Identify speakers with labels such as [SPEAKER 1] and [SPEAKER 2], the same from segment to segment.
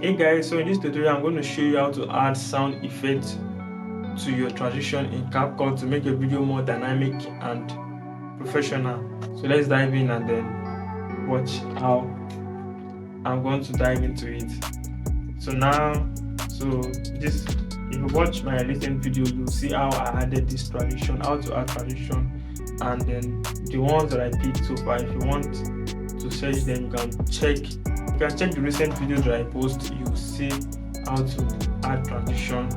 [SPEAKER 1] Hey guys, so in this tutorial I'm going to show you how to add sound effect to your transition in CapCut to make your video more dynamic and professional. So let's dive in and then watch how I'm going to dive into it. This, if you watch my recent video, you'll see how I added this transition, how to add transition, and then the ones that I picked so far. If you want to search them, you can check the recent videos that I post. You'll see how to add transition,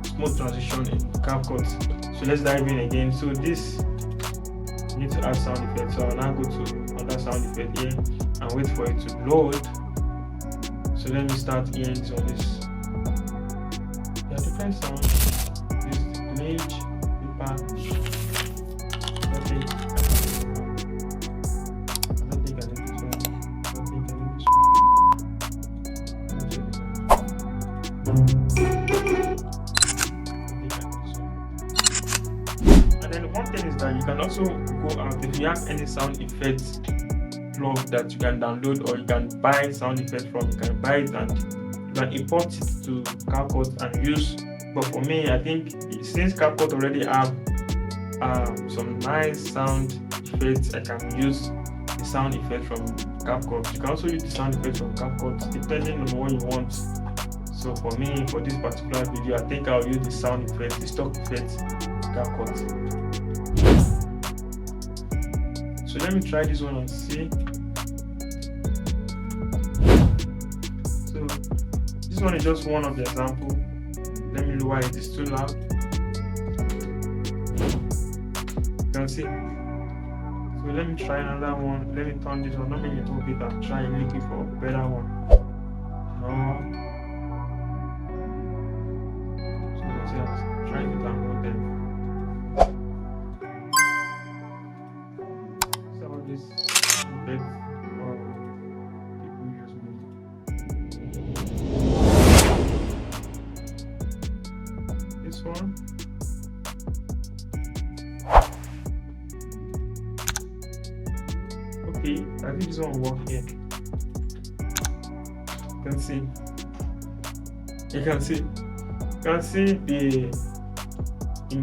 [SPEAKER 1] smooth transition in CapCut. So let's dive in again. So this, you need to add sound effect. So I'll now go to other sound effect here and wait for it to load. So let me start hearing this on this. There are different sounds. This glitch, paper. I don't think I need this one. I don't think I need this one. And then one thing is that you can also go out if you have any sound effects plug that you can download, or you can buy sound effects from. You can buy it and you can import it to CapCut and use. But for me, I think since CapCut already have some nice sound effects, I can use the sound effect from CapCut. You can also use the sound effect from CapCut depending on what you want. So for me, for this particular video, I think I'll use the sound effect, the stock effect CapCut. So let me try this one and see. So this one is just one of the examples. Let me lower it. It's too loud. You can see. So let me try another one. Let me turn this one. Not maybe a little bit and try looking for a better one. No. So let's just try it and go there. This bit or people use this one. Okay, I think this one will work here. You can see it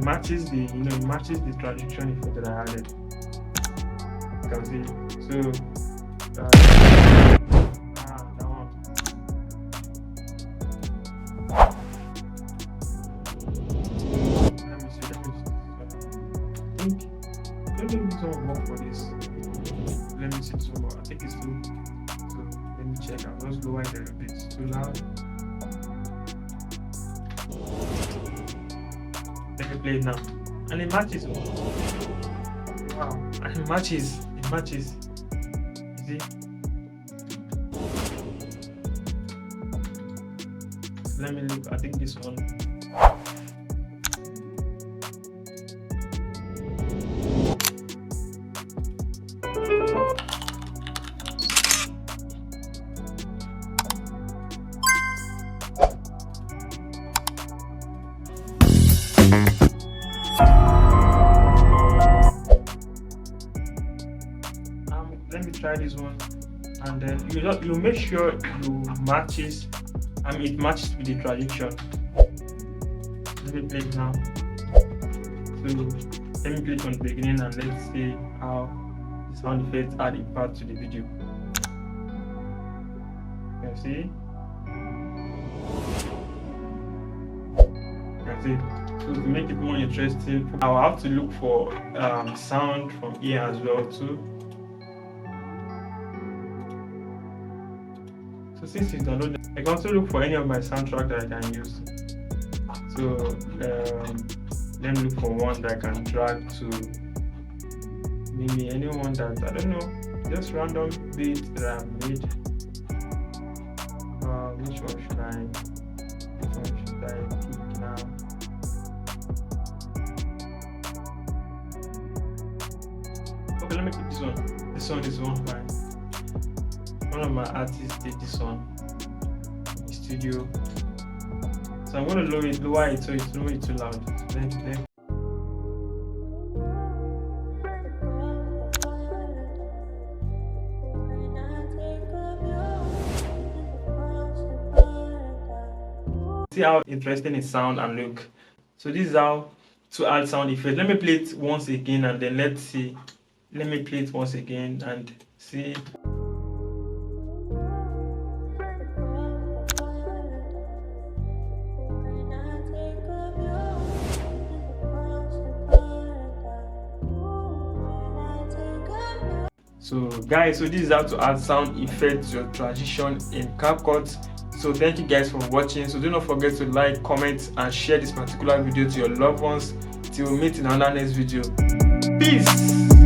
[SPEAKER 1] matches the transition effect that I added. You can see. So that one. Let me see. I think maybe this one will work for this. Let me see this one. I think it's too. So let me check. I'll just lower it a little bit. It's too loud. Let me play it now. And it matches. Wow, and it matches. You see? Let me look. I think this one. Let me try this one, and then you make sure it matches with the transition. Let me play it now. So let me click on the beginning and let's see how the sound effects add impact to the video. You can see. So to make it more interesting, I'll have to look for sound from here as well too. So since it's downloaded, I can also look for any of my soundtrack that I can use. So let me look for one that I can drag to maybe anyone that I don't know, just random beat that I've made. Which one should I pick now? Okay, let me pick this one. This one is one fine. One of my artists did this one in the studio. So I'm going to lower it so it's not too loud. Then see how interesting it sound and look. So this is how to add sound effect. Let me play it once again and then let's see. Let me play it once again and see. So guys, so this is how to add sound effects to your transition in CapCut. So thank you guys for watching. So do not forget to like, comment and share this particular video to your loved ones. Till we meet in another next video. Peace.